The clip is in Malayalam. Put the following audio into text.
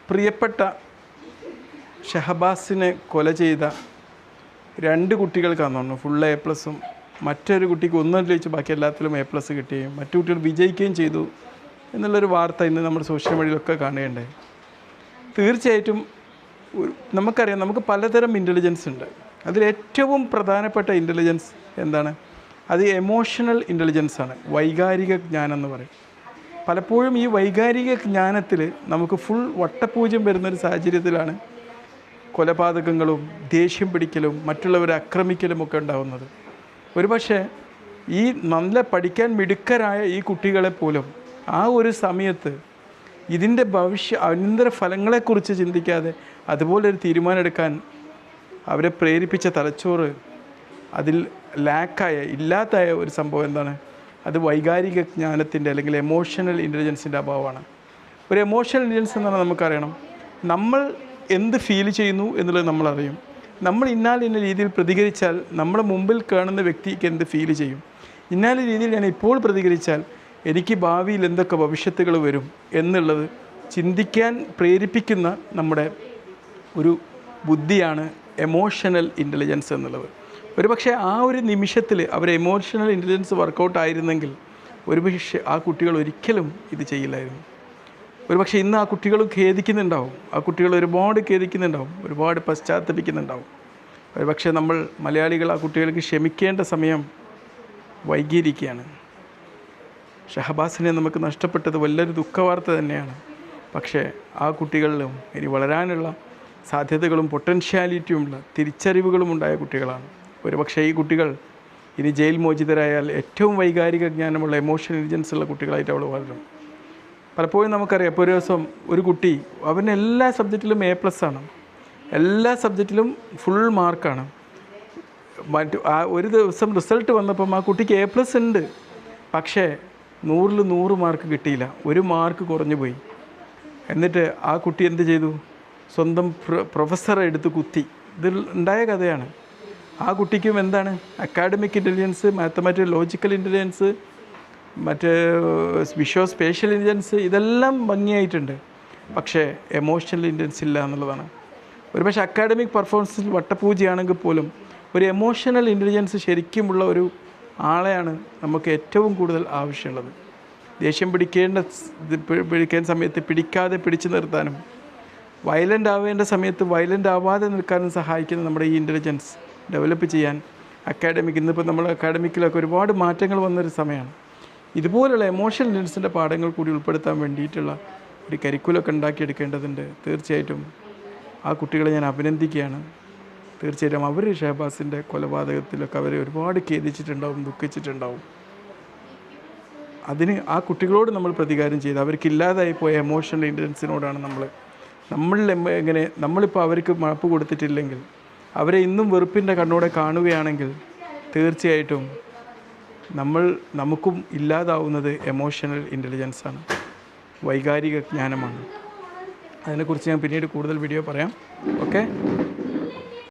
പ്രിയപ്പെട്ട ഷഹബാസിനെ കൊല ചെയ്ത 2 കുട്ടികൾക്കാണെന്ന് തോന്നുന്നു ഫുൾ A+ഉം മറ്റൊരു കുട്ടിക്ക് ഒന്നും ജയിച്ച് ബാക്കി എല്ലാത്തിലും A+ കിട്ടുകയും മറ്റു കുട്ടികൾ വിജയിക്കുകയും ചെയ്തു എന്നുള്ളൊരു വാർത്ത ഇന്ന് നമ്മുടെ സോഷ്യൽ മീഡിയയിലൊക്കെ കാണുകയുണ്ടായി. തീർച്ചയായിട്ടും നമുക്കറിയാം, നമുക്ക് പലതരം ഇൻ്റലിജൻസ് ഉണ്ട്. അതിലേറ്റവും പ്രധാനപ്പെട്ട ഇൻ്റലിജൻസ് എന്താണ്? അത് എമോഷണൽ ഇൻ്റലിജൻസ് ആണ്, വൈകാരിക ജ്ഞാനം എന്ന് പറയും. പലപ്പോഴും ഈ വൈകാരിക ജ്ഞാനത്തിൽ നമുക്ക് ഫുൾ വട്ടപൂജ്യം വരുന്നൊരു സാഹചര്യത്തിലാണ് കൊലപാതകങ്ങളും ദേഷ്യം പിടിക്കലും മറ്റുള്ളവരെ ആക്രമിക്കലും ഒക്കെ ഉണ്ടാകുന്നത്. ഒരുപക്ഷെ ഈ നല്ല പഠിക്കാൻ മിടുക്കരായ ഈ കുട്ടികളെ പോലും ആ ഒരു സമയത്ത് ഇതിൻ്റെ അനന്തര ഫലങ്ങളെക്കുറിച്ച് ചിന്തിക്കാതെ അതുപോലൊരു തീരുമാനം എടുക്കാൻ അവരെ പ്രേരിപ്പിച്ച തലച്ചോറ് അതിൽ ഇല്ലാത്തായ ഒരു സംഭവം എന്താണ്? അത് വൈകാരിക ജ്ഞാനത്തിൻ്റെ അല്ലെങ്കിൽ എമോഷണൽ ഇൻ്റലിജൻസിൻ്റെ അഭാവമാണ്. ഒരു എമോഷണൽ ഇൻ്റലിജൻസ് എന്ന് പറഞ്ഞാൽ നമുക്കറിയണം, നമ്മൾ എന്ത് ഫീൽ ചെയ്യുന്നു എന്നുള്ളത് നമ്മളറിയും. നമ്മൾ ഇന്ന രീതിയിൽ പ്രതികരിച്ചാൽ നമ്മുടെ മുമ്പിൽ കാണുന്ന വ്യക്തിക്ക് എന്ത് ഫീൽ ചെയ്യും, ഇന്ന രീതിയിൽ ഞാൻ ഇപ്പോൾ പ്രതികരിച്ചാൽ എനിക്ക് ഭാവിയിൽ എന്തൊക്കെ ഭവിഷ്യത്തുകൾ വരും എന്നുള്ളത് ചിന്തിക്കാൻ പ്രേരിപ്പിക്കുന്ന നമ്മുടെ ഒരു ബുദ്ധിയാണ് എമോഷണൽ ഇൻ്റലിജൻസ് എന്നുള്ളത്. ഒരുപക്ഷെ ആ ഒരു നിമിഷത്തിൽ അവർ എമോഷണൽ ഇൻ്റലിജൻസ് വർക്കൗട്ട് ആയിരുന്നെങ്കിൽ ഒരുപക്ഷെ ആ കുട്ടികൾ ഒരിക്കലും ഇത് ചെയ്യില്ലായിരുന്നു. ഒരുപക്ഷെ ഇന്ന് ആ കുട്ടികൾ ഖേദിക്കുന്നുണ്ടാവും, ആ കുട്ടികൾ ഒരുപാട് ഖേദിക്കുന്നുണ്ടാവും, ഒരുപാട് പശ്ചാത്തപിക്കുന്നുണ്ടാവും. ഒരുപക്ഷെ നമ്മൾ മലയാളികൾ ആ കുട്ടികൾക്ക് ക്ഷമിക്കേണ്ട സമയം വൈകിയിരിക്കുകയാണ്. ഷഹബാസിനെ നമുക്ക് നഷ്ടപ്പെട്ടത് വലിയൊരു ദുഃഖവാർത്ത തന്നെയാണ്. പക്ഷേ ആ കുട്ടികളിലും ഇനി വളരാനുള്ള സാധ്യതകളും പൊട്ടൻഷ്യാലിറ്റിയുമുള്ള തിരിച്ചറിവുകളും ഉണ്ടായ കുട്ടികളാണ്. ഒരുപക്ഷെ ഈ കുട്ടികൾ ഇനി ജയിൽ മോചിതരായാൽ ഏറ്റവും വൈകാരിക ജ്ഞാനമുള്ള എമോഷണൽ ഇൻ്റലിജൻസ് ഉള്ള കുട്ടികളായിട്ട് അവൾ വളരും. പലപ്പോഴും നമുക്കറിയാം, ഇപ്പോൾ ഒരു ദിവസം ഒരു കുട്ടി അവന് എല്ലാ സബ്ജക്റ്റിലും A+ ആണ്, എല്ലാ സബ്ജക്റ്റിലും ഫുൾ മാർക്കാണ്. ഒരു ദിവസം റിസൾട്ട് വന്നപ്പം ആ കുട്ടിക്ക് A+ ഉണ്ട്, പക്ഷേ 100-ൽ 100 മാർക്ക് കിട്ടിയില്ല, 1 മാർക്ക് കുറഞ്ഞു പോയി. എന്നിട്ട് ആ കുട്ടി എന്ത് ചെയ്തു? സ്വന്തം പ്രൊഫസറെ എടുത്ത് കുത്തി. ഇതിൽ ഉണ്ടായ കഥയാണ്. ആ കുട്ടിക്കും എന്താണ് academic intelligence, mathematical logical intelligence, മറ്റ് സ്പേഷ്യൽ ഇൻ്റലിജൻസ് ഇതെല്ലാം ഭംഗിയായിട്ടുണ്ട്, പക്ഷേ എമോഷണൽ ഇൻ്റലിജൻസ് ഇല്ല എന്നുള്ളതാണ്. ഒരുപക്ഷെ അക്കാഡമിക് പെർഫോമൻസിൽ വട്ടപൂജയാണെങ്കിൽ പോലും ഒരു എമോഷണൽ ഇൻ്റലിജൻസ് ശരിക്കുമുള്ള ഒരു ആളെയാണ് നമുക്ക് ഏറ്റവും കൂടുതൽ ആവശ്യമുള്ളത്. ദേഷ്യം പിടിക്കേണ്ട സമയത്ത് പിടിക്കാതെ പിടിച്ചു നിർത്താനും വയലൻ്റ് ആവേണ്ട സമയത്ത് വയലൻ്റ് ആവാതെ നിൽക്കാനും സഹായിക്കുന്ന നമ്മുടെ ഈ ഇൻ്റലിജൻസ് ഡെവലപ്പ് ചെയ്യാൻ ഇന്നിപ്പോൾ നമ്മൾ അക്കാഡമിക്കിലൊക്കെ ഒരുപാട് മാറ്റങ്ങൾ വന്നൊരു സമയമാണ്. ഇതുപോലുള്ള എമോഷണൽ ഇൻ്റലിജൻസിൻ്റെ പാഠങ്ങൾ കൂടി ഉൾപ്പെടുത്താൻ വേണ്ടിയിട്ടുള്ള ഒരു കരിക്കുലമൊക്കെ ഉണ്ടാക്കിയെടുക്കേണ്ടതുണ്ട്. തീർച്ചയായിട്ടും ആ കുട്ടികളെ ഞാൻ അഭിനന്ദിക്കുകയാണ്. തീർച്ചയായിട്ടും അവർ ഷഹബാസിൻ്റെ കൊലപാതകത്തിലൊക്കെ അവർ ഒരുപാട് ഖേദിച്ചിട്ടുണ്ടാവും, ദുഃഖിച്ചിട്ടുണ്ടാവും. അതിന് ആ കുട്ടികളോട് നമ്മൾ പ്രതികാരം ചെയ്ത് അവർക്കില്ലാതായി പോയ എമോഷണൽ ഇൻ്റലിജൻസിനോടാണ് നമ്മളിപ്പോൾ അവർക്ക് മാപ്പ് കൊടുത്തിട്ടില്ലെങ്കിൽ, അവരെ ഇന്നും വെറുപ്പിൻ്റെ കണ്ണോടെ കാണുകയാണെങ്കിൽ തീർച്ചയായിട്ടും നമുക്കും ഇല്ലാതാവുന്നത് എമോഷണൽ ഇൻ്റലിജൻസാണ്, വൈകാരിക ജ്ഞാനമാണ്. അതിനെക്കുറിച്ച് ഞാൻ പിന്നീട് കൂടുതൽ വീഡിയോ പറയാം. ഓക്കെ.